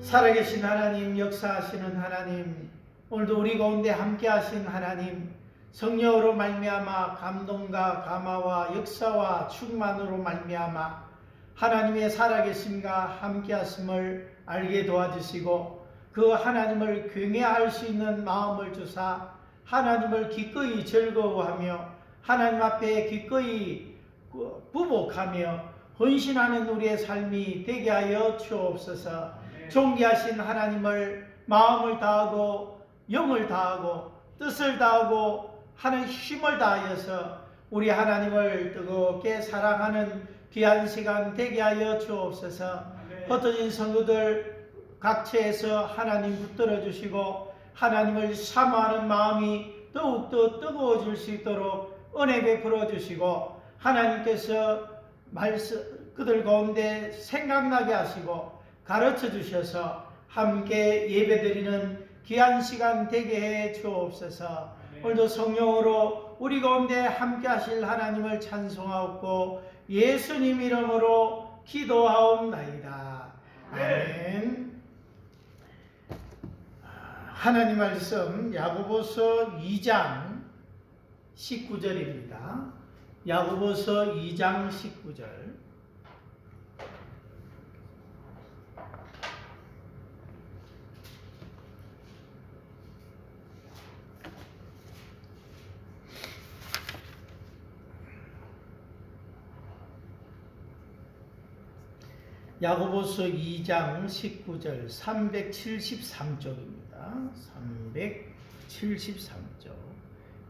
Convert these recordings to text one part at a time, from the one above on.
살아계신 하나님, 역사하시는 하나님, 오늘도 우리 가운데 함께하신 하나님, 성령으로 말미암아 감동과 감화와 역사와 충만으로 말미암아 하나님의 살아계심과 함께하심을 알게 도와주시고 그 하나님을 경외할 수 있는 마음을 주사 하나님을 기꺼이 즐거워하며 하나님 앞에 기꺼이 부복하며 헌신하는 우리의 삶이 되게 하여 주옵소서. 존귀하신 하나님을 마음을 다하고 영을 다하고 뜻을 다하고 하는 힘을 다하여서 우리 하나님을 뜨겁게 사랑하는 귀한 시간 되게 하여 주옵소서. 흩어진 성도들 각처에서 하나님 붙들어 주시고 하나님을 사모하는 마음이 더욱더 뜨거워질 수 있도록 은혜 베풀어 주시고 하나님께서 그들 가운데 생각나게 하시고 가르쳐 주셔서 함께 예배드리는 귀한 시간 되게 해 주옵소서. 오늘도 성령으로 우리 가운데 함께 하실 하나님을 찬송하옵고 예수님 이름으로 기도하옵나이다. 아멘. 하나님 말씀 야고보서 2장 19절입니다. 야고보서 2장 19절. 야고보서 2장 19절 373쪽입니다. 373쪽.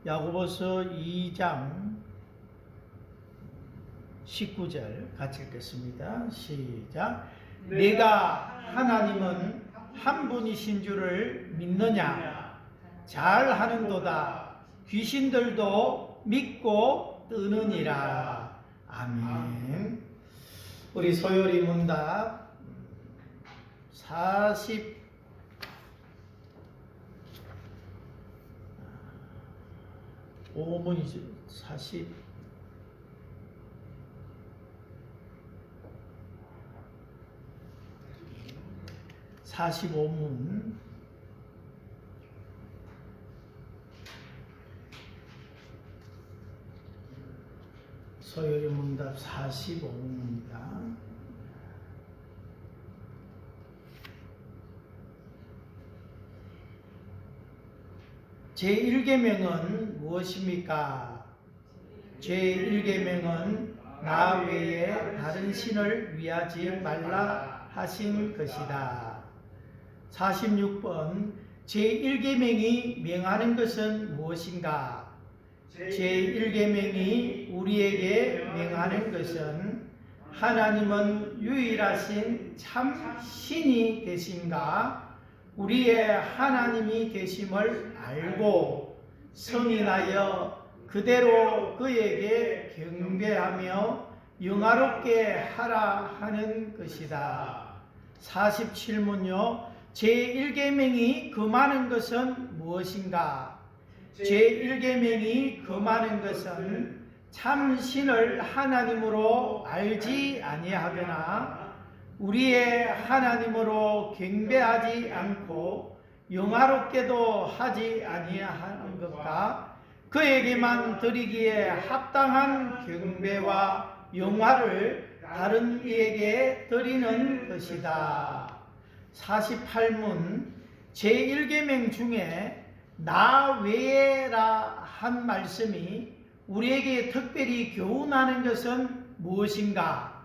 야고보서 2장 19절 같이 읽겠습니다. 시작. 내가 하나님은 한 분이신 줄을 믿느냐? 잘하는도다. 귀신들도 믿고 뜨느니라. 아멘. 우리 소요리 문답 45문이죠. 45문 소요리 문답 45문입니다. 제1계명은 무엇입니까? 제1계명은 나 외에 다른 신을 위하지 말라 하신 것이다. 46번 제1계명이 명하는 것은 무엇인가? 제1계명이 우리에게 명하는 것은 하나님은 유일하신 참 신이 되신가 우리의 하나님이 되심을 알고 성인하여 그대로 그에게 경배하며 영화롭게 하라 하는 것이다. 47문요. 제1계명이 금하는 것은 무엇인가? 제1계명이 금하는 것은 참신을 하나님으로 알지 아니하거나 우리의 하나님으로 경배하지 않고 영화롭게도 하지 아니하는 것과 그에게만 드리기에 합당한 경배와 영화를 다른 이에게 드리는 것이다. 48문 제1계명 중에 나 외에라 한 말씀이 우리에게 특별히 교훈하는 것은 무엇인가?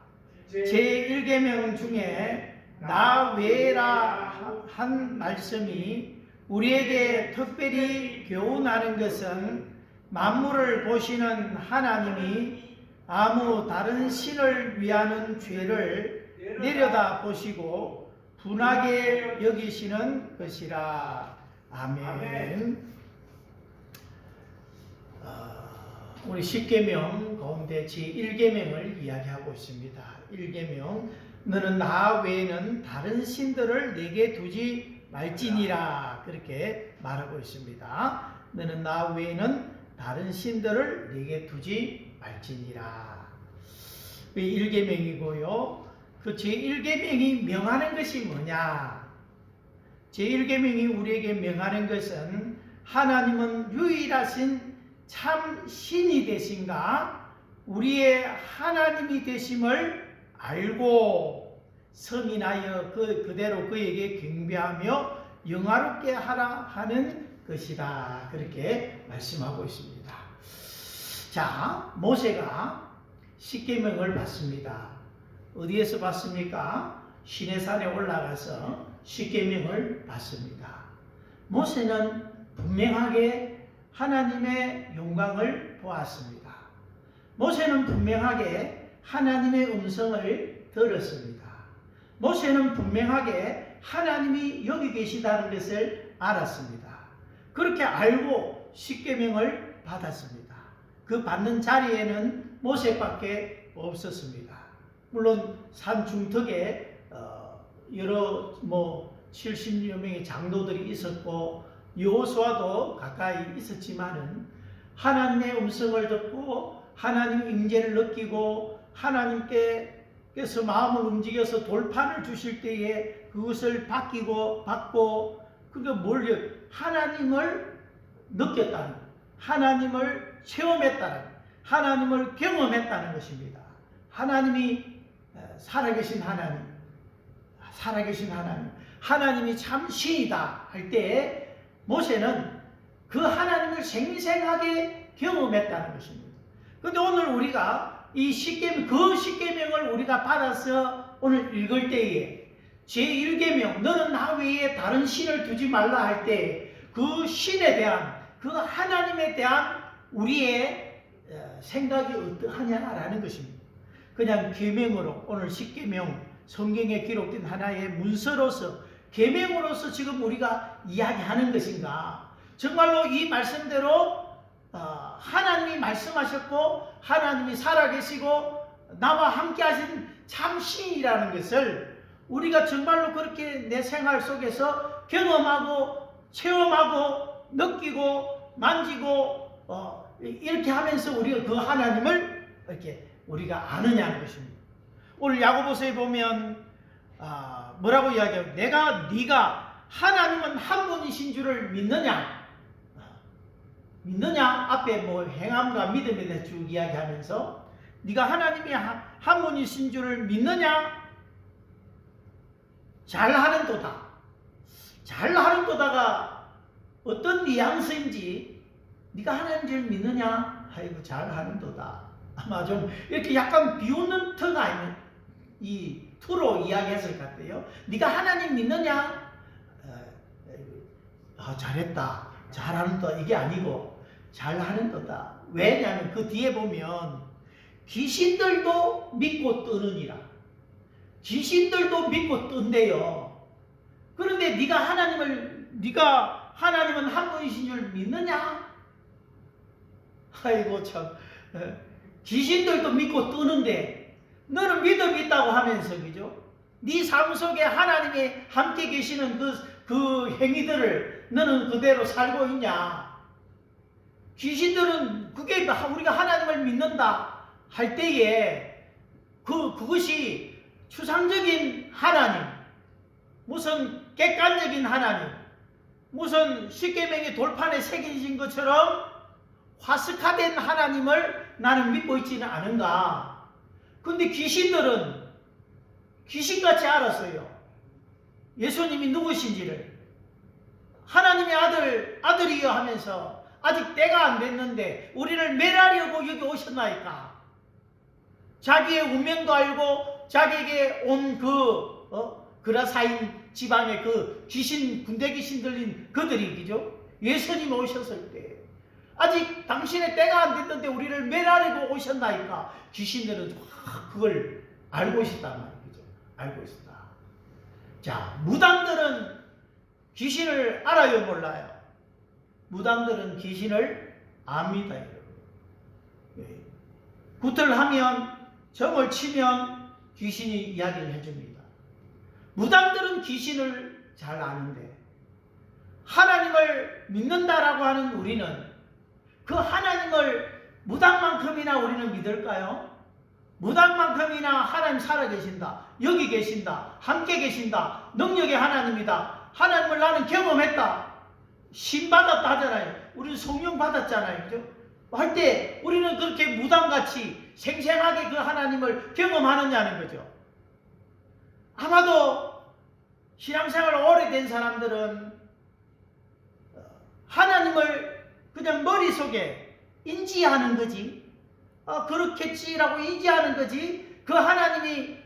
제1계명 중에 나 외에라 한 말씀이 우리에게 특별히 교훈하는 것은 만물을 보시는 하나님이 아무 다른 신을 위하는 죄를 내려다 보시고 분하게 여기시는 것이라. 아멘. 우리 10계명 가운데 제1계명을 이야기하고 있습니다. 1계명 너는 나 외에는 다른 신들을 내게 두지 말지니라 그렇게 말하고 있습니다. 너는 나 외에는 다른 신들을 내게 두지 말지니라. 1계명이고요. 그 제1계명이 명하는 것이 뭐냐? 제1계명이 우리에게 명하는 것은 하나님은 유일하신 참 신이 되신가 우리의 하나님이 되심을 알고 성인하여 그대로 그에게 경배하며 영화롭게 하라 하는 것이다. 그렇게 말씀하고 있습니다. 자, 모세가 십계명을 받습니다. 어디에서 받습니까? 시내산에 올라가서 십계명을 받습니다. 모세는 분명하게 하나님의 영광을 보았습니다. 모세는 분명하게 하나님의 음성을 들었습니다. 모세는 분명하게 하나님이 여기 계시다는 것을 알았습니다. 그렇게 알고 십계명을 받았습니다. 그 받는 자리에는 모세밖에 없었습니다. 물론 산 중턱에 여러 70여 명의 장로들이 있었고 여호수아도 가까이 있었지만은 하나님의 음성을 듣고 하나님의 임재를 느끼고 하나님께서 마음을 움직여서 돌판을 주실 때에 그것을 받고 그러니까 하나님을 느꼈다는, 하나님을 체험했다는, 하나님을 경험했다는 것입니다. 하나님이 살아계신 하나님, 하나님이 참 신이다 할 때에 모세는 그 하나님을 생생하게 경험했다는 것입니다. 그런데 오늘 우리가 이 십계명을 우리가 받아서 오늘 읽을 때에 제1계명 너는 나 외에 다른 신을 두지 말라 할 때 그 신에 대한 그 하나님에 대한 우리의 생각이 어떠하냐라는 것입니다. 그냥 계명으로 오늘 십계명 성경에 기록된 하나의 문서로서 계명으로서 지금 우리가 이야기하는 것인가? 정말로 이 말씀대로 하나님이 말씀하셨고 하나님이 살아계시고 나와 함께 하신 참 신이라는 것을 우리가 정말로 그렇게 내 생활 속에서 경험하고 체험하고 느끼고 만지고 이렇게 하면서 우리가 그 하나님을 이렇게 우리가 아느냐는 것입니다. 오늘 야고보서에 보면 뭐라고 이야기해요? 네가 하나님은 한 분이신 줄을 믿느냐? 앞에 행함과 믿음에 대해 쭉 이야기하면서 네가 하나님이 한 분이신 줄을 믿느냐? 잘하는 도다가 어떤 뉘앙스인지 네가 하나님 줄 믿느냐? 아이고 잘하는 도다. 아마 좀 이렇게 약간 비웃는 터가 있는 이 투로 이야기했을 것 같아요. 네가 하나님 믿느냐? 잘했다. 잘하는 도다. 이게 아니고 잘하는 도다. 왜냐하면 그 뒤에 보면 귀신들도 믿고 뜨느니라. 귀신들도 믿고 뜬대요. 그런데 네가 하나님은 한 분이신 줄 믿느냐? 아이고 참 귀신들도 믿고 뜨는데 너는 믿음이 있다고 하면서 그죠? 네 삶 속에 하나님이 함께 계시는 그 행위들을 너는 그대로 살고 있냐? 귀신들은 그게 우리가 하나님을 믿는다 할 때에 그것이 추상적인 하나님, 무슨 객관적인 하나님, 무슨 십계명의 돌판에 새겨진 것처럼 화석화된 하나님을 나는 믿고 있지는 않은가. 근데 귀신들은 귀신같이 알았어요. 예수님이 누구신지를. 하나님의 아들이여 하면서 아직 때가 안 됐는데 우리를 멸하려고 여기 오셨나이까. 자기의 운명도 알고 자기에게 온 그라사인 지방의 그 군대 귀신 들린 그들이 그죠? 예수님이 오셨을 때 아직 당신의 때가 안 됐는데 우리를 멸하려고 오셨나이까. 귀신들은 그걸 알고 있었단 말이죠. 알고 있었다. 자, 무당들은 귀신을 알아요, 몰라요? 무당들은 귀신을 압니다, 여러분. 굿을 하면, 점을 치면 귀신이 이야기를 해줍니다. 무당들은 귀신을 잘 아는데 하나님을 믿는다라고 하는 우리는 그 하나님을 무당만큼이나 우리는 믿을까요? 무당만큼이나 하나님 살아계신다, 여기 계신다, 함께 계신다, 능력의 하나님이다, 하나님을 나는 경험했다. 신 받았다 하잖아요. 우리는 성령 받았잖아요. 그죠? 할 때 우리는 그렇게 무당같이 생생하게 그 하나님을 경험하느냐는 거죠. 아마도 신앙생활 오래된 사람들은 하나님을 그냥 머릿속에 인지하는 거지, 그렇겠지라고 인지하는 거지, 그 하나님이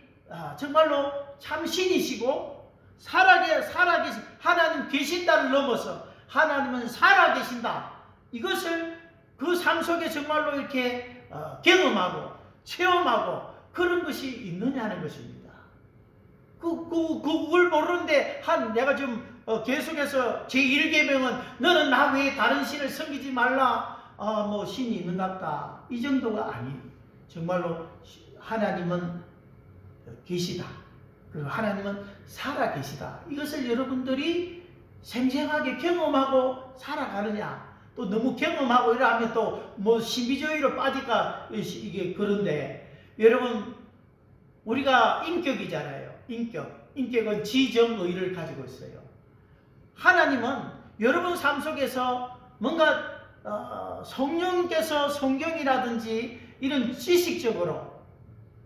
정말로 참 신이시고 살아계신 하나님 계신다를 넘어서 하나님은 살아계신다, 이것을 그 삶 속에 정말로 이렇게 경험하고 체험하고 그런 것이 있느냐는 것입니다. 그걸 모르는데 내가 지금 계속해서 제1계명은 너는 나 외에 다른 신을 섬기지 말라, 뭐 신이 있는 것 같다, 이 정도가 아니에요. 정말로 하나님은 계시다, 그리고 하나님은 살아 계시다, 이것을 여러분들이 생생하게 경험하고 살아가느냐. 또 너무 경험하고 이러면 또 뭐 신비주의로 빠질까, 이게 그런데 여러분, 우리가 인격이잖아요. 인격은 지정의를 가지고 있어요. 하나님은 여러분 삶 속에서 뭔가 성령께서 성경이라든지 이런 지식적으로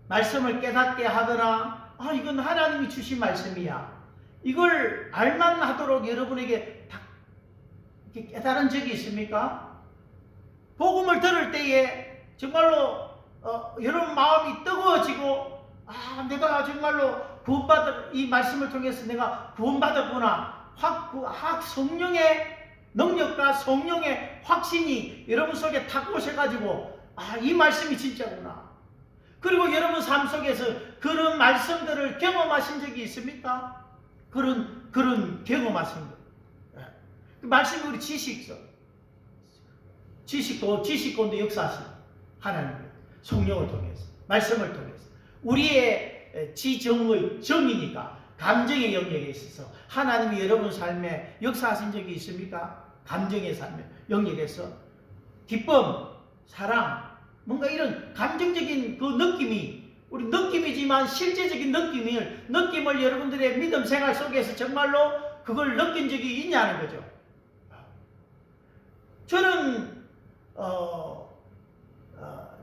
말씀을 깨닫게 하거나, 이건 하나님이 주신 말씀이야, 이걸 알만 하도록 여러분에게 다 이렇게 깨달은 적이 있습니까? 복음을 들을 때에 정말로 여러분 마음이 뜨거워지고, 내가 정말로 이 말씀을 통해서 내가 구원받았구나, 성령의 능력과 성령의 확신이 여러분 속에 탁 오셔가지고, 이 말씀이 진짜구나. 그리고 여러분 삶 속에서 그런 말씀들을 경험하신 적이 있습니까? 그런 경험하신 것. 그 말씀이 우리 지식권도 역사하신 하나님, 성령을 통해서, 말씀을 통해서 우리의 지정의 정이니까 감정의 영역에 있어서 하나님이 여러분 삶에 역사하신 적이 있습니까? 감정의 삶에 영역에서 기쁨, 사랑, 뭔가 이런 감정적인 그 느낌이, 우리 느낌이지만 실제적인 느낌을 여러분들의 믿음 생활 속에서 정말로 그걸 느낀 적이 있냐는 거죠. 저는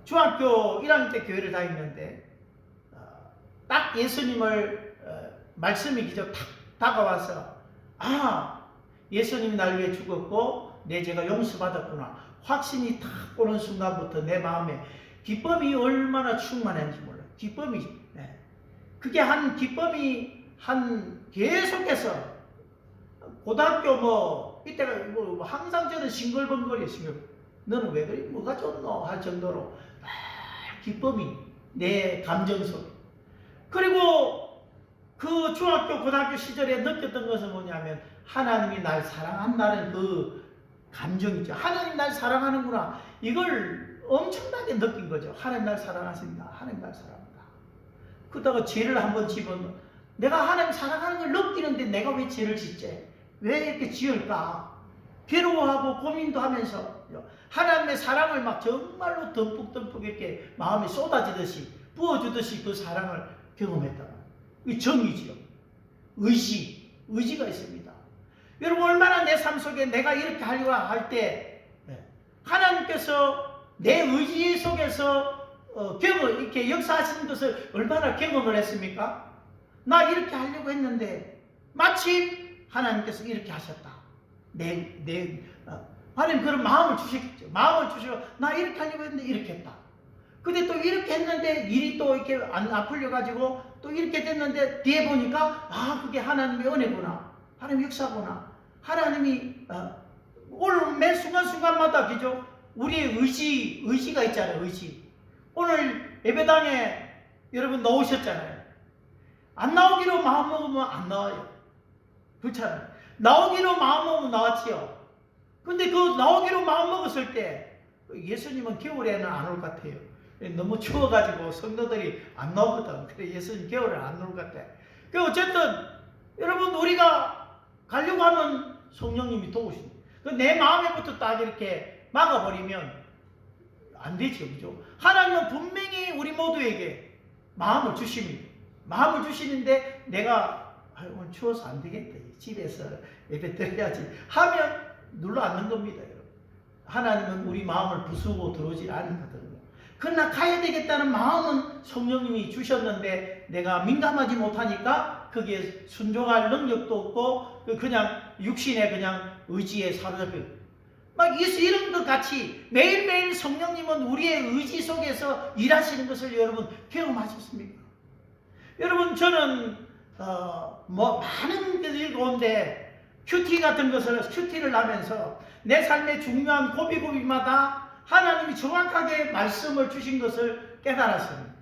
중학교 1학년 때 교회를 다녔는데, 딱 예수님을 말씀이 기적 탁 다가와서, 예수님이 날 위해 죽었고 내 죄가 용서받았구나, 확신이 탁 오는 순간부터 내 마음에 기쁨이 얼마나 충만한지 몰라요. 그게 기쁨이 계속해서 고등학교 이때가 항상 저는 싱글벙글했으며, 너는 왜 그래? 뭐가 좋노? 할 정도로 기쁨이 내 감정 속에. 그리고 그 중학교 고등학교 시절에 느꼈던 것은 뭐냐면, 하나님이 날 사랑한다는 그 감정이죠. 하나님 날 사랑하는구나, 이걸 엄청나게 느낀 거죠. 하나님 날 사랑하십니다. 하나님 날 사랑한다. 그러다가 죄를 한번 집어넣어, 내가 하나님 사랑하는 걸 느끼는데 내가 왜 죄를 짓지? 왜 이렇게 지을까? 괴로워하고 고민도 하면서 하나님의 사랑을 막 정말로 듬뿍듬뿍 이렇게 마음에 쏟아지듯이 부어주듯이 그 사랑을 경험했다. 이 정이지요. 의지가 있습니다. 여러분, 얼마나 내 삶 속에 내가 이렇게 하려고 할 때 하나님께서 내 의지 속에서 이렇게 역사하시는 것을 얼마나 경험을 했습니까? 나 이렇게 하려고 했는데 마침 하나님께서 이렇게 하셨다. 하나님 그런 마음을 주셨겠죠. 마음을 주시고, 나 이렇게 하려고 했는데 이렇게 했다. 근데 또 이렇게 했는데 일이 또 이렇게 안 풀려가지고 또 이렇게 됐는데 뒤에 보니까, 그게 하나님의 은혜구나, 하나님의 역사구나. 하나님이 오늘 매 순간순간마다, 그죠? 우리의 의지가 있잖아요. 의지. 오늘 예배당에 여러분 나오셨잖아요. 안 나오기로 마음먹으면 안 나와요. 그렇잖아요. 나오기로 마음먹으면 나왔지요. 근데 그 나오기로 마음먹었을 때 예수님은 겨울에는 안 올 것 같아요. 너무 추워가지고 성도들이 안 나오거든. 그래 예수님 겨울에 안 올 것 같아. 그 어쨌든 여러분, 우리가 가려고 하면 성령님이 도우십니다. 내 마음에부터 딱 이렇게 막아버리면 안 되죠. 그죠? 하나님은 분명히 우리 모두에게 마음을 주십니다. 마음을 주시는데 내가 오늘 추워서 안 되겠다. 집에서 예배 드려야지 하면 눌러 앉는 겁니다. 여러분. 하나님은 우리 마음을 부수고 들어오질 않거든요. 그러나 가야 되겠다는 마음은 성령님이 주셨는데 내가 민감하지 못하니까 거기에 순종할 능력도 없고 그냥 육신의 그냥 의지에 사로잡혀 막 이런 것 같이 매일매일 성령님은 우리의 의지 속에서 일하시는 것을 여러분 경험하셨습니까? 여러분 저는 많은 것을 읽어온데 큐티 같은 것을 큐티를 하면서 내 삶의 중요한 고비고비마다 하나님이 정확하게 말씀을 주신 것을 깨달았습니다.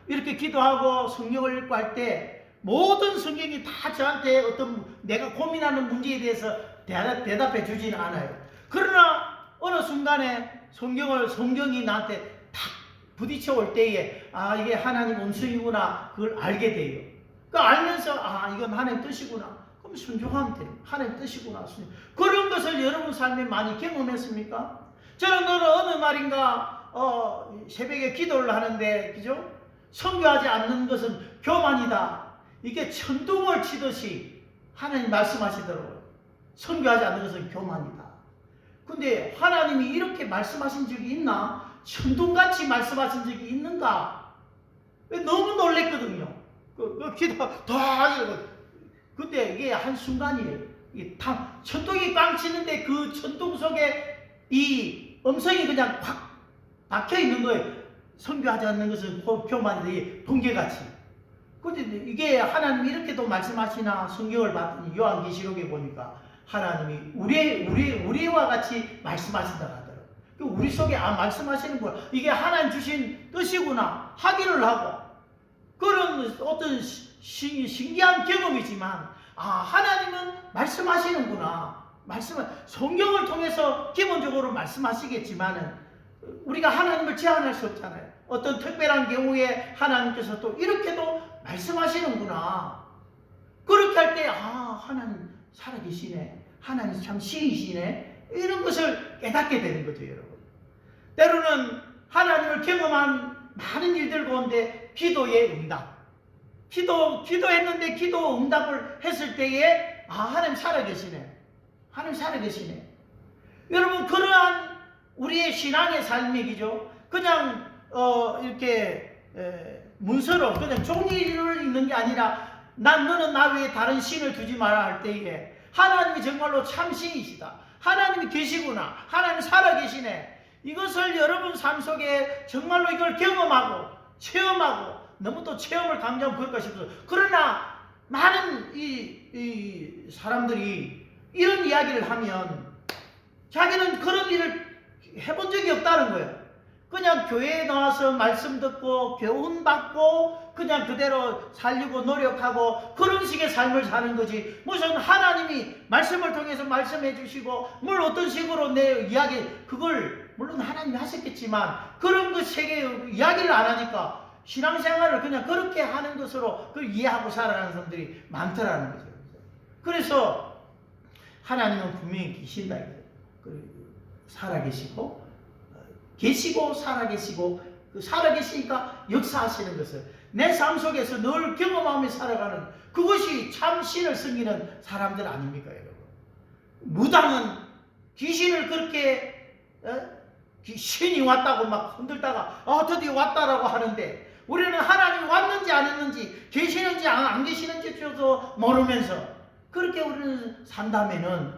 이렇게 기도하고 성경을 읽고 할 때 모든 성경이 다 저한테 어떤 내가 고민하는 문제에 대해서 대답해 주지는 않아요. 그러나 어느 순간에 성경이 나한테 탁 부딪혀 올 때에 이게 하나님 음성이구나 그걸 알게 돼요. 그 알면서 이건 하나님 뜻이구나. 그럼 순종하면 돼요. 하나님 뜻이구나. 그런 것을 여러분 삶에 많이 경험했습니까? 저는 어느 날인가 새벽에 기도를 하는데 그죠? 선교하지 않는 것은 교만이다. 이게 천둥을 치듯이 하나님 말씀하시더라고요. 선교하지 않는 것은 교만이다. 근데 하나님이 이렇게 말씀하신 적이 있나? 천둥같이 말씀하신 적이 있는가? 너무 놀랬거든요. 기도 더 하려고. 근데 이게 한순간이에요. 천둥이 꽝 치는데 그 천둥 속에 이 음성이 그냥 확 박혀 있는 거예요. 선교하지 않는 것은 교만이다. 번개같이. 근데 이게 하나님이 이렇게도 말씀하시나 성경을 봤더니 요한계시록에 보니까 하나님이 우리와 같이 말씀하신다 하더라고요. 우리 속에 말씀하시는구나. 이게 하나님 주신 뜻이구나. 확인을 하고 그런 어떤 신기한 경험이지만 하나님은 말씀하시는구나. 성경을 통해서 기본적으로 말씀하시겠지만은 우리가 하나님을 제한할 수 없잖아요. 어떤 특별한 경우에 하나님께서 또 이렇게도 말씀하시는구나. 그렇게 할 때 하나님 살아계시네. 하나님 참 신이시네. 이런 것을 깨닫게 되는 거죠, 여러분. 때로는 하나님을 경험한 많은 일들 가운데 기도의 응답. 기도했는데 기도 응답을 했을 때에 하나님 살아계시네. 하나님 살아계시네. 여러분 그러한 우리의 신앙의 삶이죠. 그냥 이렇게 문서로 그냥 종이를 읽는 게 아니라 너는 나 외에 다른 신을 두지 마라 할 때에 하나님이 정말로 참 신이시다. 하나님이 계시구나. 하나님 살아계시네. 이것을 여러분 삶 속에 정말로 이걸 경험하고 체험하고 너무 또 체험을 강조하면 그럴까 싶어서 그러나 많은 이 사람들이 이런 이야기를 하면 자기는 그런 일을 해본 적이 없다는 거예요. 그냥 교회에 나와서 말씀 듣고 교훈받고 그냥 그대로 살려고 노력하고 그런 식의 삶을 사는 거지 무슨 하나님이 말씀을 통해서 말씀해 주시고 뭘 어떤 식으로 내 이야기 그걸 물론 하나님이 하셨겠지만 그런 그 세계 이야기를 안 하니까 신앙생활을 그냥 그렇게 하는 것으로 그걸 이해하고 살아가는 사람들이 많더라는 거죠. 그래서 하나님은 분명히 계신다. 살아계시고 살아계시고 살아계시니까 역사하시는 것을 내 삶 속에서 늘 경험하며 살아가는 그것이 참 신을 섬기는 사람들 아닙니까, 여러분? 무당은 귀신을 그렇게 신이 왔다고 막 흔들다가 드디어 왔다라고 하는데 우리는 하나님이 왔는지 안 왔는지 계시는지 안 계시는지도 모르면서 그렇게 우리는 산다면은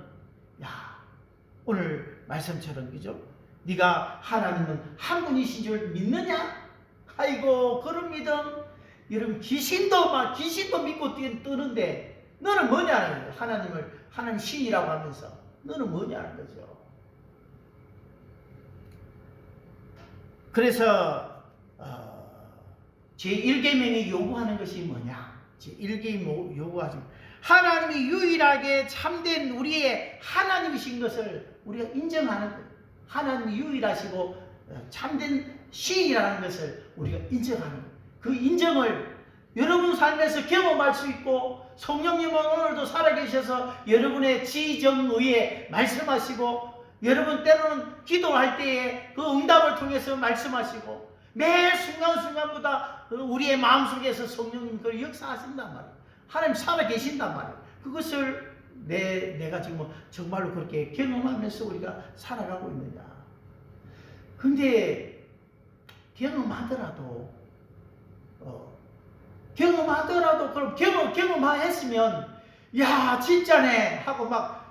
오늘 말씀처럼 그죠? 네가 하나님은 한 분이신 줄 믿느냐? 아이고 그런 믿음 여러분 귀신도 믿고 뜨는데 너는 뭐냐는 거예요. 하나님 신이라고 하면서 너는 뭐냐는 거죠. 그래서 제1계명이 요구하는 것이 뭐냐? 제1계명이 요구하죠. 하나님이 유일하게 참된 우리의 하나님이신 것을 우리가 인정하는 거예요. 하나님이 유일하시고 참된 신이라는 것을 우리가 인정하는 거예요. 그 인정을 여러분 삶에서 경험할 수 있고 성령님은 오늘도 살아계셔서 여러분의 지정의에 말씀하시고 여러분 때로는 기도할 때에 그 응답을 통해서 말씀하시고 매 순간순간보다 우리의 마음속에서 성령님 그걸 역사하신단 말이에요. 하나님 살아계신단 말이에요. 그것을 내가 지금 정말로 그렇게 경험하면서 우리가 살아가고 있느냐. 근데 경험하더라도 그럼 경험했으면 야 진짜네 하고 막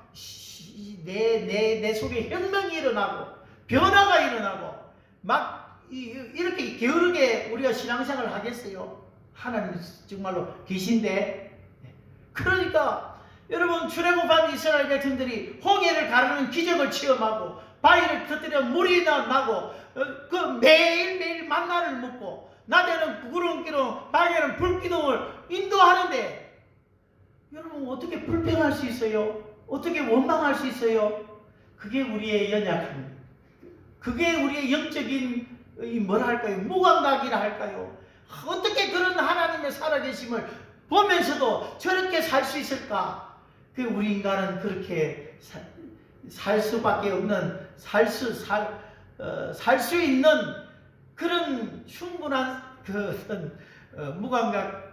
내 속에 혁명이 일어나고 변화가 일어나고 막 이렇게 게으르게 우리가 신앙생활을 하겠어요? 하나님 정말로 계신데. 그러니까 여러분 출애굽한 이스라엘 백성들이 홍해를 가르는 기적을 체험하고 바위를 터뜨려 물이 나고 그 매일매일 만나를 먹고 낮에는 구름기둥 밤에는 불기둥을 인도하는데 여러분 어떻게 불평할 수 있어요? 어떻게 원망할 수 있어요? 그게 우리의 연약함, 그게 우리의 영적인 뭐랄까요? 무감각이라 할까요? 어떻게 그런 하나님의 살아계심을 보면서도 저렇게 살 수 있을까? 그 우리 인간은 그렇게 살 수밖에 없는 살 수 있는 그런 충분한 그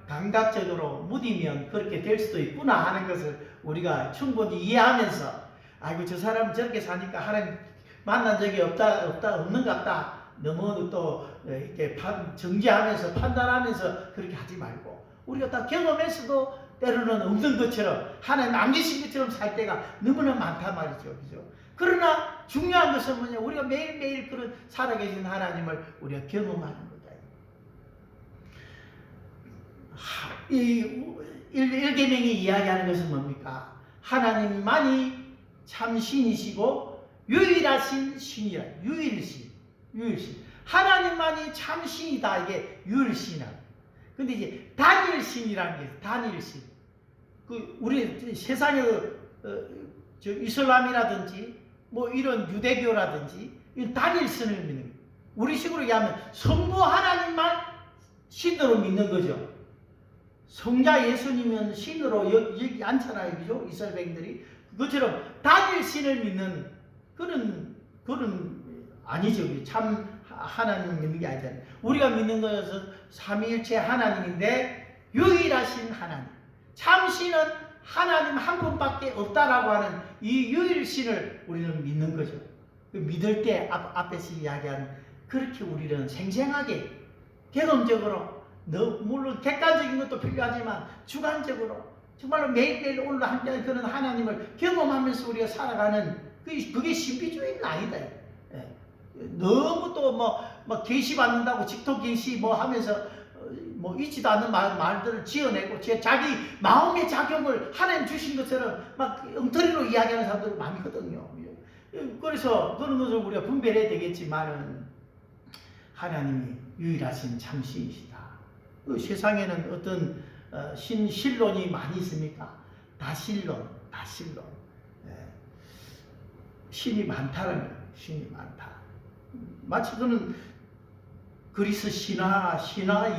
감각적으로 무디면 그렇게 될 수도 있구나 하는 것을 우리가 충분히 이해하면서 아이고 저 사람은 저렇게 사니까 하나님 만난 적이 없는 것 같다. 너무 또 이렇게 정지하면서 판단하면서 그렇게 하지 말고 우리가 다 경험해서도 때로는 없는 것처럼 하나님 안 계신 것처럼 살 때가 너무나 많단 말이죠. 그죠? 그러나 중요한 것은 뭐냐? 우리가 매일매일 그런 살아계신 하나님을 우리가 경험하는 거다. 이 1계명이 이야기하는 것은 뭡니까? 하나님만이 참 신이시고 유일하신 신이라. 유일신. 하나님만이 참 신이다. 이게 유일신이라. 근데 이제 단일신이라는 게 있어요. 단일신. 우리 세상에 이슬람이라든지 뭐 이런 유대교라든지 이런 단일신을 믿는 거예요. 우리식으로 얘기하면 성부 하나님만 신으로 믿는 거죠. 성자 예수님은 신으로 여기 않잖아요. 그죠? 이스라엘 백성들이. 그것처럼 단일신을 믿는 그런 아니죠. 참 하나님 믿는 게 아니잖아요. 우리가 믿는 것은 삼위일체 하나님인데 유일하신 하나님. 참신은 하나님 한 분밖에 없다라고 하는 이 유일신을 우리는 믿는 거죠. 믿을 때 앞에서 이야기한 그렇게 우리는 생생하게 경험적으로 물론 객관적인 것도 필요하지만 주관적으로 정말로 매일매일 오늘 함께하는 그런 하나님을 경험하면서 우리가 살아가는 그게 신비주의는 아니다. 너무 또 뭐 계시 받는다고 직통 계시 뭐 하면서 뭐 있지도 않는 말들을 지어내고 자기 마음의 작용을 하나님 주신 것처럼 막 엉터리로 이야기하는 사람들 많거든요. 그래서 그런 것을 우리가 분별해야 되겠지만은 하나님이 유일하신 참신이시다. 그 세상에는 어떤 신론이 많이 있습니까? 다신론. 신이 많다는 거예요. 신이 많다. 마치 그는 그리스 신화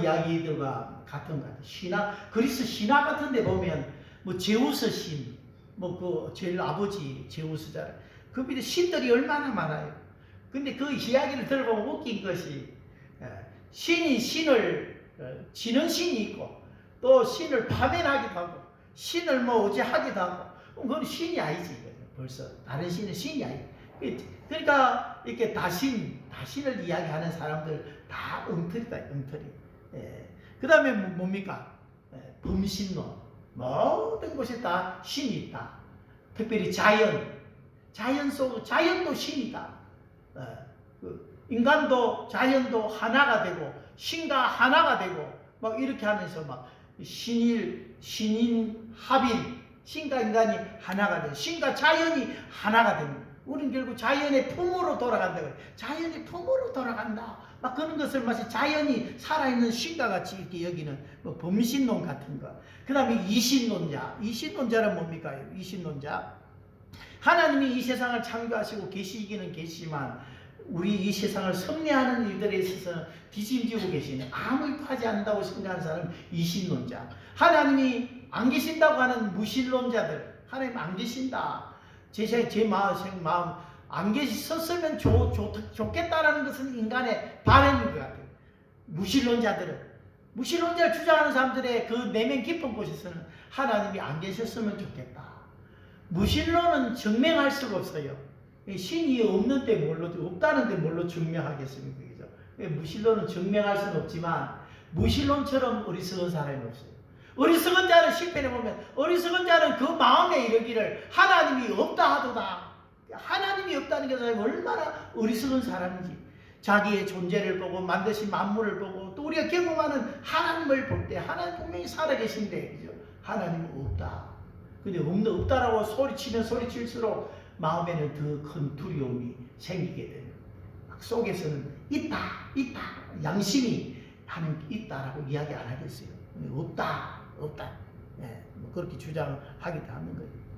이야기들과 같은 것 같아요. 그리스 신화 같은 데 보면 뭐 제우스 신, 뭐 그 제일 아버지 제우스잖아요. 그 밑에 신들이 얼마나 많아요. 근데 그 이야기를 들어보면 웃긴 것이 신이 신을 지는 신이 있고 또 신을 파면하기도 하고 신을 뭐 어찌 하기도 하고 그건 신이 아니지. 벌써 다른 신은 신이 아니지. 그러니까 이렇게 다신을 이야기하는 사람들 다 엉터리다. 그 다음에 뭡니까? 범신론. 모든 곳에 다 신이 있다. 특별히 자연도 신이다. 인간도 자연도 하나가 되고 신과 하나가 되고 막 이렇게 하면서 막 신인 합인 신과 인간이 하나가 되고 신과 자연이 하나가 됩니다. 우리는 결국 자연의 품으로 돌아간다. 자연의 품으로 돌아간다. 막 그런 것을 마치 자연이 살아있는 신과 같이 이렇게 여기는 뭐 범신론 같은 거. 그 다음에 이신론자는 뭡니까? 이신론자. 하나님이 이 세상을 창조하시고 계시기는 계시지만 우리 이 세상을 섭리하는 일들에 있어서는 뒤짐지고 계시는 아무 일도 하지 않는다고 생각하는 사람은 이신론자. 하나님이 안 계신다고 하는 무신론자들. 하나님 안 계신다. 제 마음 안 계셨으면 좋겠다라는 것은 인간의 바람인 것 같아요. 무신론자들은 무신론자를 주장하는 사람들의 그 내면 깊은 곳에서는 하나님이 안 계셨으면 좋겠다. 무신론은 증명할 수가 없어요. 신이 없는데 뭘로, 없다는데 뭘로 증명하겠습니까? 그죠? 무신론은 증명할 수는 없지만 무신론처럼 어리석은 사람이 없어요. 어리석은 자는 시편에 보면 어리석은 자는 그 마음에 이르기를 하나님이 없다 하도다. 하나님이 없다는 게 얼마나 어리석은 사람인지, 자기의 존재를 보고 만드신 만물을 보고 또 우리가 경험하는 하나님을 볼 때 하나님 분명히 살아계신데, 그죠? 하나님은 없다. 근데 없다라고 소리치면 소리칠수록 마음에는 더 큰 두려움이 생기게 되는, 막 속에서는 있다 양심이 하나님 있다라고 이야기 안 하겠어요. 없다 예, 뭐 그렇게 주장하기도 하는 거예요.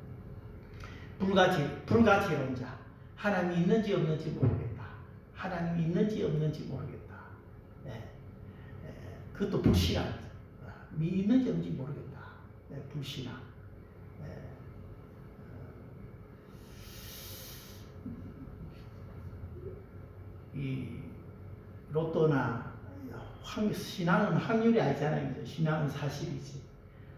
불가지론자, 하나님이 있는지 없는지 모르겠다. 하나님이 있는지 없는지 모르겠다. 예, 그것도 불신앙이죠. 있는지 없는지 모르겠다. 불신앙. 이 로또나 신앙은 확률이 아니잖아요. 신앙은 사실이지.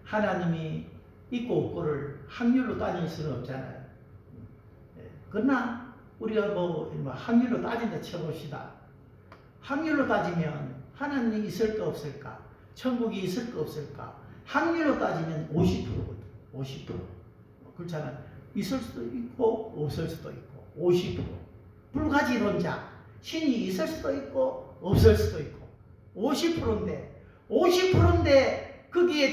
하나님이 있고 없고를 확률로 따질 수는 없잖아요. 그러나 우리가 뭐 확률로 따진다 쳐봅시다. 확률로 따지면 하나님이 있을까 없을까? 천국이 있을까 없을까? 확률로 따지면 50%거든. 50%. 그렇잖아요. 있을 수도 있고 없을 수도 있고 50%. 불가지론자. 신이 있을 수도 있고 없을 수도 있고 50%인데 거기에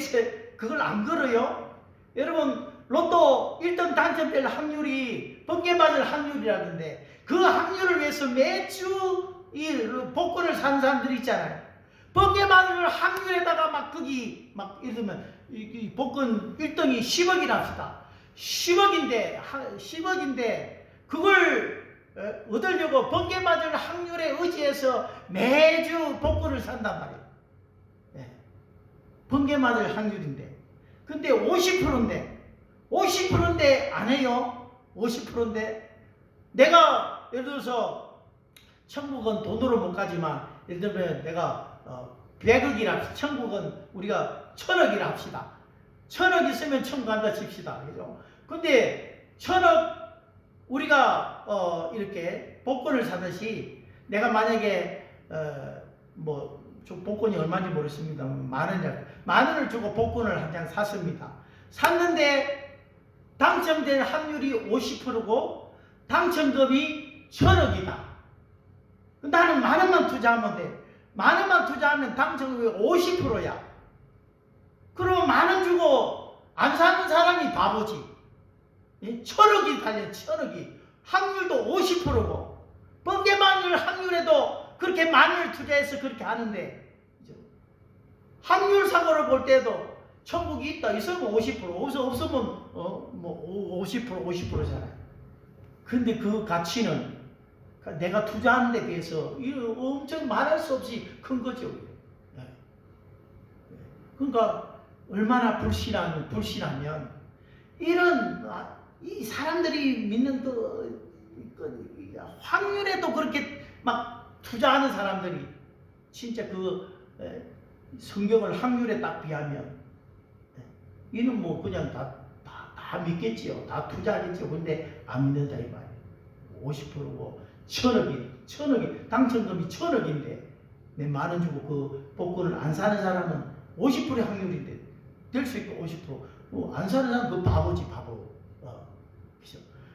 그걸 안 걸어요? 여러분, 로또 1등 당첨될 확률이 번개 맞을 확률이라던데, 그 확률을 위해서 매주 이 복권을 사는 사람들이 있잖아요. 번개 맞을 확률에다가 막 거기 막 예를 들면 이 복권 1등이 10억이라 합시다. 10억인데 그걸 얻으려고 번개 맞을 확률에 의지해서 매주 복권을 산단 말이에요. 네. 번개 맞을 확률인데. 근데 50%인데 안 해요. 50%인데. 내가 예를 들어서 천국은 돈으로 못 가지만, 예를 들면 내가 100억이라 합시다. 천국은 우리가 1000억이라 합시다. 1000억 있으면 천국 간다 칩시다. 그죠? 근데 1000억 우리가 이렇게 복권을 사듯이, 내가 만약에 좀 복권이 얼마인지 모르겠습니다. 만 원을 주고 복권을 한 장 샀습니다. 샀는데 당첨된 확률이 50%고 당첨금이 1000억이다. 나는 만 원만 투자하면 돼. 만 원만 투자하면 당첨금이 50%야. 그러면 만 원 주고 안 사는 사람이 바보지. 1000억이 달려, 1000억이. 확률도 50%고, 번개 맞을 확률에도 그렇게 만 원을 투자해서 그렇게 하는데, 확률상으로 볼 때도 천국이 있다, 있으면 50%, 없으면 50%잖아요. 근데 그 가치는 내가 투자하는 데 비해서 엄청 말할 수 없이 큰 거죠. 그러니까 얼마나 불신하면 이 사람들이 믿는 확률에도 그렇게 막 투자하는 사람들이 진짜 성경을 확률에 딱 비하면 이는 뭐 그냥 다 믿겠지요. 다 투자하겠지요. 근데 안 믿는다 이 말이에요. 50%고 1000억이 당첨금이 1000억인데 내 만 원 주고 그 복권을 안 사는 사람은 50%의 확률인데 될 수 있고 50%. 안 사는 사람은 그 바보지, 바보.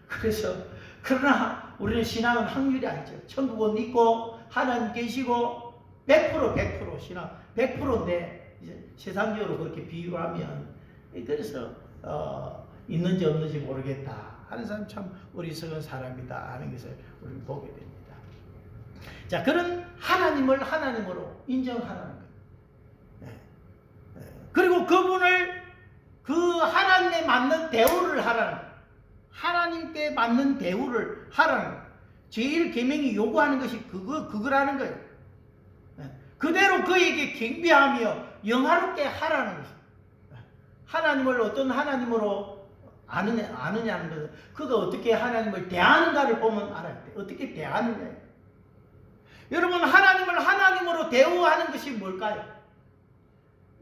그래서 그러나 우리는 신앙은 확률이 아니죠. 천국은 있고 하나님 계시고 100% 신앙 100%인데 세상적으로 그렇게 비유하면, 그래서 있는지 없는지 모르겠다 하는 사람 참 어리석은 사람이다 하는 것을 우리는 보게 됩니다. 자, 그런 하나님을 하나님으로 인정하라는 거예요. 그리고 그분을 그 하나님에 맞는 대우를 하라는 거예요. 하나님께 맞는 대우를 하라는 제1계명이 요구하는 것이 그거라는 거예요. 그대로 그에게 경배하며 영화롭게 하라는 것이에요. 하나님을 어떤 하나님으로 아느냐는 것은 그가 어떻게 하나님을 대하는가를 보면 알아야 돼요. 어떻게 대하느냐. 여러분, 하나님을 하나님으로 대우하는 것이 뭘까요?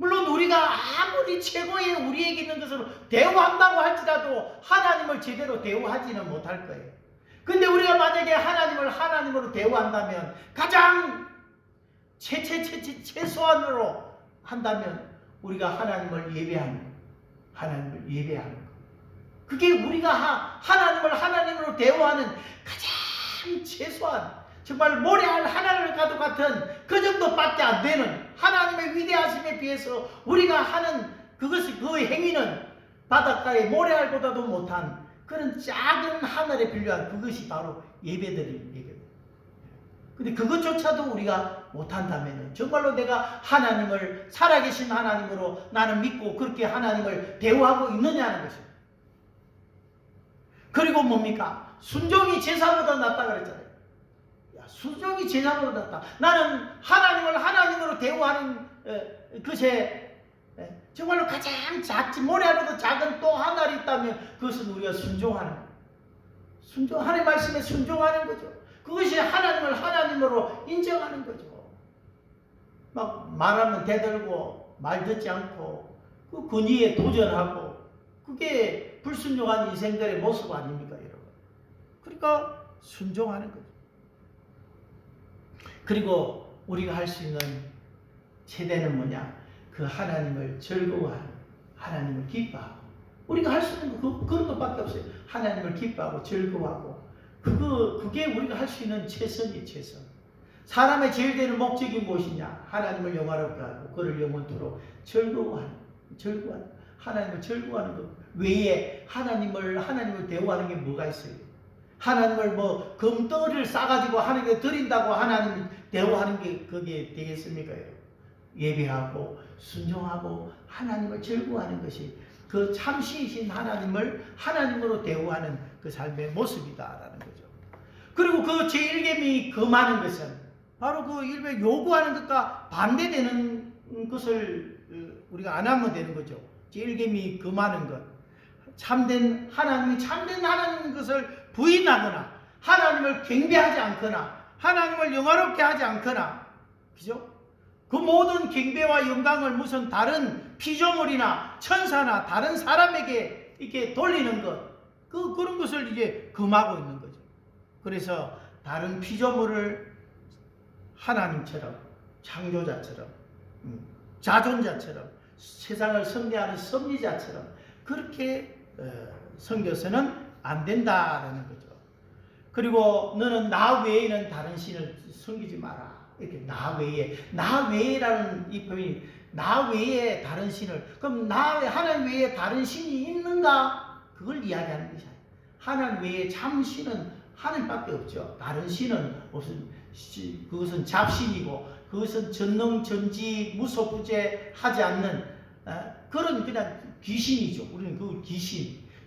물론 우리가 아무리 최고의 우리에게 있는 것으로 대우한다고 할지라도 하나님을 제대로 대우하지는 못할 거예요. 근데 우리가 만약에 하나님을 하나님으로 대우한다면 가장 최소한으로 한다면 우리가 하나님을 예배하는 거. 하나님을 예배하는 거. 그게 우리가 하나님을 하나님으로 대우하는 가장 최소한 정말 모래알 하나를 가도 같은 그 정도밖에 안 되는 하나님의 위대하심에 비해서 우리가 하는 그 행위는 바닷가의 모래알보다도 못한 그런 작은 하늘에 빌려한 그것이 바로 예배드리는 예배. 근데 그것조차도 우리가 못한다면 정말로 내가 하나님을 살아계신 하나님으로 나는 믿고 그렇게 하나님을 대우하고 있느냐는 것입니다. 그리고 뭡니까? 순종이 제사보다 낫다 그랬잖아요. 야, 순종이 제사보다 낫다. 나는 하나님을 하나님으로 대우하는 것에 정말로 가장 작지 모래알보다 작은 또 하나가 있다면 그것은 우리가 순종하는 거예요. 하나님의 말씀에 순종하는 거죠. 그것이 하나님을 하나님으로 인정하는 거죠. 막 말하면 대들고 말 듣지 않고 그 권위에 도전하고 그게 불순종한 인생들의 모습 아닙니까, 여러분? 그러니까 순종하는 거죠. 그리고 우리가 할 수 있는 최대는 뭐냐? 그 하나님을 즐거워하는, 하나님을 기뻐하고 우리가 할 수 있는 그런 것밖에 없어요. 하나님을 기뻐하고 즐거워하고 그게 우리가 할 수 있는 최선이에요, 최선. 사람의 제일 되는 목적이 무엇이냐? 하나님을 영화롭게 하고 그를 영원토록 즐거워하는, 하나님을 즐거워하는 것 외에 하나님을 대우하는 게 뭐가 있어요? 하나님을 금덩어리를 싸가지고 하나님께 드린다고 하나님을 대우하는 게 그게 되겠습니까? 예배하고 순종하고 하나님을 즐거워하는 것이 그 참신이신 하나님을 하나님으로 대우하는 그 삶의 모습이다라는 거죠. 그리고 그 제1계명이 금하는 것은 바로 그 일명 요구하는 것과 반대되는 것을 우리가 안 하면 되는 거죠. 제1계명이 금하는 것. 하나님이 참된 하나님인 것을 부인하거나 하나님을 경배하지 않거나 하나님을 영화롭게 하지 않거나 그죠? 그 모든 경배와 영광을 무슨 다른 피조물이나 천사나 다른 사람에게 이렇게 돌리는 것, 그런 것을 이제 금하고 있는 거죠. 그래서 다른 피조물을 하나님처럼, 창조자처럼, 자존자처럼, 세상을 섭리하는 섭리자처럼 그렇게 섬겨서는 안 된다라는 거죠. 그리고 너는 나 외에는 다른 신을 섬기지 마라. 이렇게 나 외에라는 이 표현이 나 외에 다른 신을, 그럼 하나님 외에 다른 신이 있는가? 그걸 이야기하는 것이 아니에요. 하나님 외에 참 신은 하나님밖에 없죠. 다른 신은 그것은 잡신이고 그것은 전능전지 무소부재하지 않는 그런 그냥 귀신이죠. 우리는 그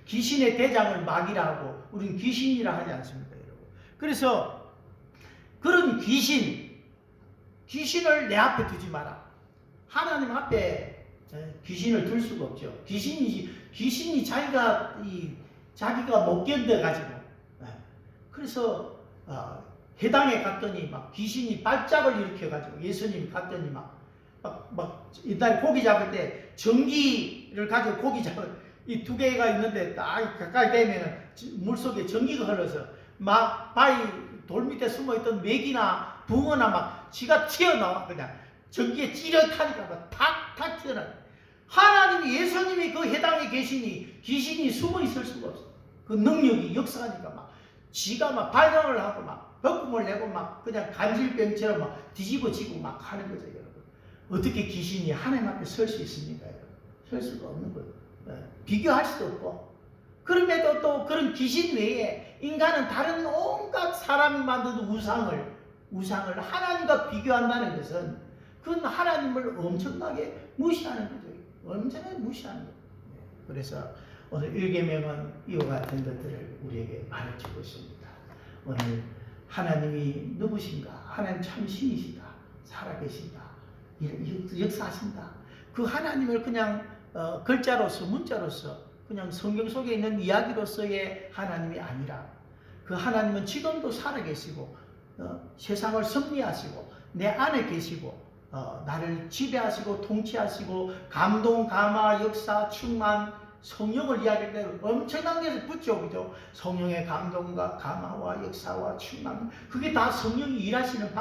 귀신의 대장을 마귀라 하고 우리는 귀신이라 하지 않습니까, 여러분? 그래서 그런 귀신을 내 앞에 두지 마라. 하나님 앞에 귀신을 둘 수가 없죠. 귀신이 자기가 못 견뎌가지고 그래서 해당에 갔더니 막 귀신이 발작을 일으켜가지고 예수님이 갔더니 막 옛날에 고기 잡을 때 전기를 가지고 고기 잡을 이 두 개가 있는데 딱 가까이 되면은 물속에 전기가 흘러서 막 바위 돌 밑에 숨어있던 메기나 붕어나 막 지가 튀어나와 그냥 전기에 찌릿하니까 막 탁탁 튀어나와. 하나님이 예수님이 그 해당에 계시니 귀신이 숨어 있을 수가 없어. 그 능력이 역사하니까 막 지가 막 발광을 하고 막 벽금을 내고 막 그냥 간질병처럼 막 뒤집어지고 막 하는 거죠, 여러분. 어떻게 귀신이 하나님 앞에 설 수 있습니까, 여러분? 설 수가 없는 거예요. 비교할 수도 없고. 그럼에도 또 그런 귀신 외에 인간은 다른 온갖 사람이 만든 우상을 하나님과 비교한다는 것은 그건 하나님을 엄청나게 무시하는 거죠. 엄청나게 무시하는 거예요. 그래서 오늘 1계명은 이와 같은 것들을 우리에게 가르치고 있습니다. 오늘 하나님이 누구신가? 하나님 참신이시다. 살아계신다. 역사하신다. 그 하나님을 그냥 글자로서 문자로서 그냥 성경 속에 있는 이야기로서의 하나님이 아니라 그 하나님은 지금도 살아계시고 세상을 섭리하시고 내 안에 계시고 나를 지배하시고 통치하시고 감동, 감화, 역사, 충만, 성령을 이야기할 때 엄청난 게 붙죠. 그죠? 성령의 감동과 감화와 역사와 충만. 그게 다 성령이 일하시는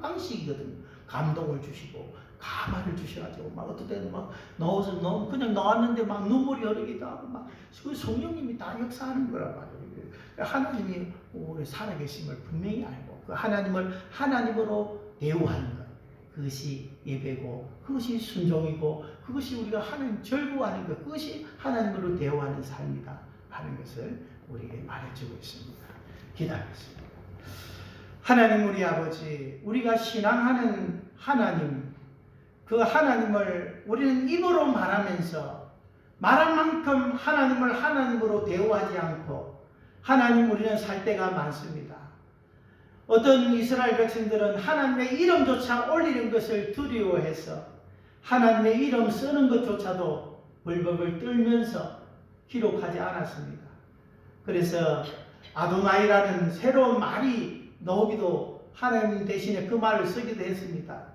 방식이거든요. 감동을 주시고, 감화를 주셔가지고, 막 어떨 때는 막 넣어서 그냥 넣었는데 막 눈물이 흐르기도 하고, 막 그 성령님이 다 역사하는 거란 말이에요. 하나님이 오래 살아계심을 분명히 알고, 그 하나님을 하나님으로 대우하는 것. 그것이 예배고, 그것이 순종이고, 그것이 우리가 하나님 절구하는 것, 그것이 하나님으로 대우하는 삶이다 하는 것을 우리에게 말해주고 있습니다. 기다리겠습니다. 하나님 우리 아버지, 우리가 신앙하는 하나님, 그 하나님을 우리는 입으로 말하면서 말한 만큼 하나님을 하나님으로 대우하지 않고 하나님 우리는 살 때가 많습니다. 어떤 이스라엘 백성들은 하나님의 이름조차 올리는 것을 두려워해서 하나님의 이름 쓰는 것조차도 벌벌 떨면서 기록하지 않았습니다. 그래서 아도나이라는 새로운 말이 나오기도 하나님 대신에 그 말을 쓰기도 했습니다.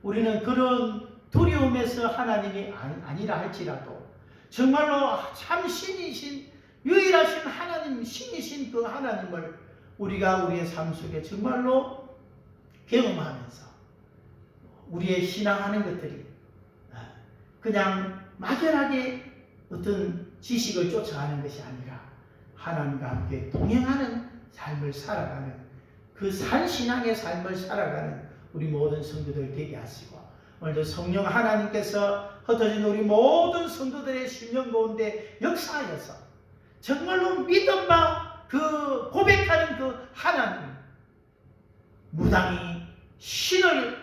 우리는 그런 두려움에서 하나님이 아니라 할지라도 정말로 참 신이신 유일하신 하나님, 신이신 그 하나님을 우리가 우리의 삶 속에 정말로 경험하면서 우리의 신앙하는 것들이 그냥 막연하게 어떤 지식을 쫓아가는 것이 아니라 하나님과 함께 동행하는 삶을 살아가는 그 산신앙의 삶을 살아가는 우리 모든 성도들 되게 하시고, 오늘도 성령 하나님께서 흩어진 우리 모든 성도들의 심령 가운데 역사하여서 정말로 믿음과 그 고백하는 그 하나님, 무당이 신을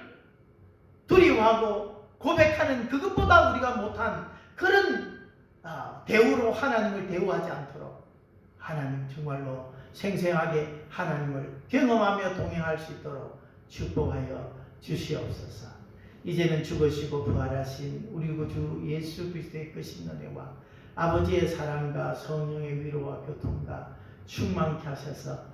두려워하고 고백하는 그것보다 우리가 못한 그런 대우로 하나님을 대우하지 않도록 하나님 정말로 생생하게 하나님을 경험하며 동행할 수 있도록 축복하여 주시옵소서. 이제는 죽으시고 부활하신 우리 구주 예수 그리스도의 크신 은혜와 아버지의 사랑과 성령의 위로와 교통과 충만케 하셔서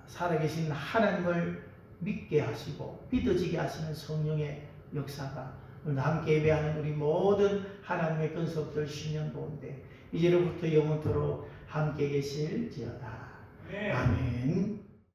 살아계신 하나님을 믿게 하시고 믿어지게 하시는 성령의 역사가 오늘 함께 예배하는 우리 모든 하나님의 권속들 신령 가운데 이제로부터 영원토록 함께 계실지어다. 아멘.